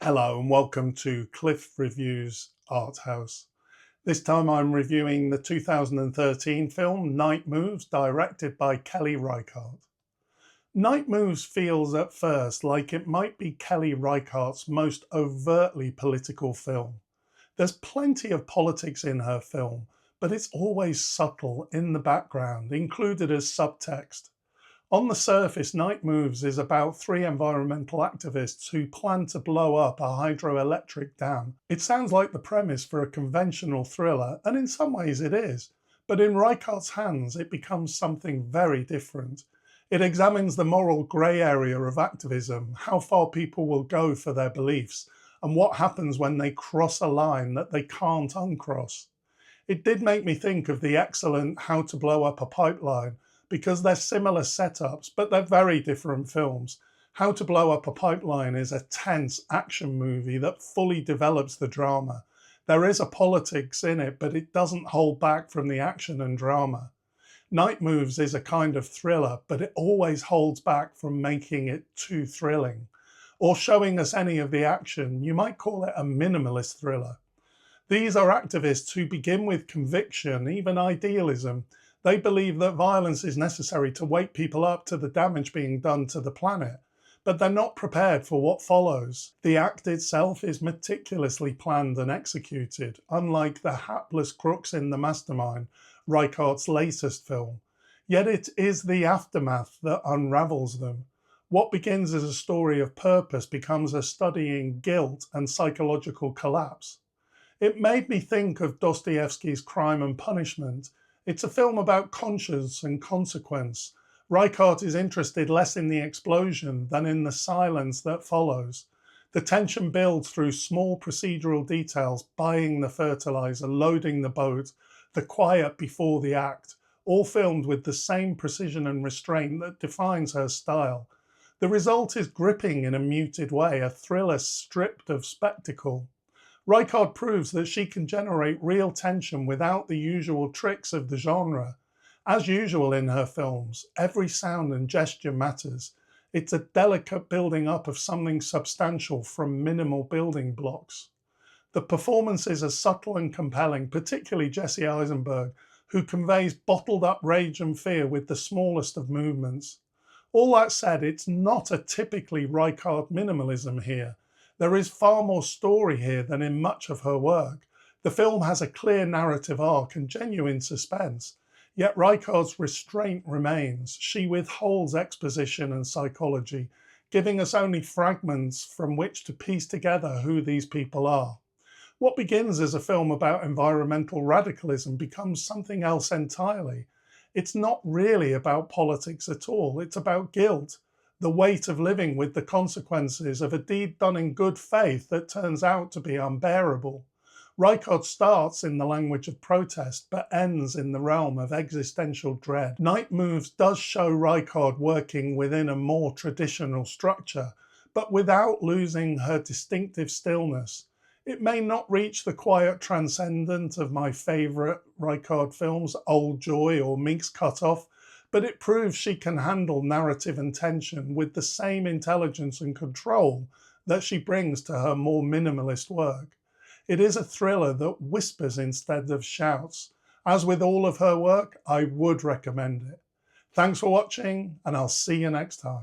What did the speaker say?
Hello and welcome to Cliff Reviews Art House. This time I'm reviewing the 2013 film Night Moves, directed by Kelly Reichardt. Night Moves feels at first like it might be Kelly Reichardt's most overtly political film. There's plenty of politics in her film, but it's always subtle in the background, included as subtext. On the surface, Night Moves is about three environmental activists who plan to blow up a hydroelectric dam. It sounds like the premise for a conventional thriller, and in some ways it is. But in Reichardt's hands, it becomes something very different. It examines the moral grey area of activism, how far people will go for their beliefs, and what happens when they cross a line that they can't uncross. It did make me think of the excellent How to Blow Up a Pipeline, because they're similar setups, but they're very different films. How to Blow Up a Pipeline is a tense action movie that fully develops the drama. There is a politics in it, but it doesn't hold back from the action and drama. Night Moves is a kind of thriller, but it always holds back from making it too thrilling, or showing us any of the action. You might call it a minimalist thriller. These are activists who begin with conviction, even idealism. They believe that violence is necessary to wake people up to the damage being done to the planet, but they're not prepared for what follows. The act itself is meticulously planned and executed, unlike the hapless crooks in The Mastermind, Reichardt's latest film. Yet it is the aftermath that unravels them. What begins as a story of purpose becomes a study in guilt and psychological collapse. It made me think of Dostoevsky's Crime and Punishment. It's a film about conscience and consequence. Reichardt is interested less in the explosion than in the silence that follows. The tension builds through small procedural details: buying the fertilizer, loading the boat, the quiet before the act, all filmed with the same precision and restraint that defines her style. The result is gripping in a muted way, a thriller stripped of spectacle. Reichardt proves that she can generate real tension without the usual tricks of the genre. As usual in her films, every sound and gesture matters. It's a delicate building up of something substantial from minimal building blocks. The performances are subtle and compelling, particularly Jesse Eisenberg, who conveys bottled up rage and fear with the smallest of movements. All that said, it's not a typically Reichardt minimalism here. There is far more story here than in much of her work. The film has a clear narrative arc and genuine suspense, yet Reichardt's restraint remains. She withholds exposition and psychology, giving us only fragments from which to piece together who these people are. What begins as a film about environmental radicalism becomes something else entirely. It's not really about politics at all. It's about guilt, the weight of living with the consequences of a deed done in good faith that turns out to be unbearable. Reichardt starts in the language of protest, but ends in the realm of existential dread. Night Moves does show Reichardt working within a more traditional structure, but without losing her distinctive stillness. It may not reach the quiet transcendent of my favourite Reichardt films, Old Joy or Meek's Cutoff, but it proves she can handle narrative and tension with the same intelligence and control that she brings to her more minimalist work. It is a thriller that whispers instead of shouts. As with all of her work, I would recommend it. Thanks for watching, and I'll see you next time.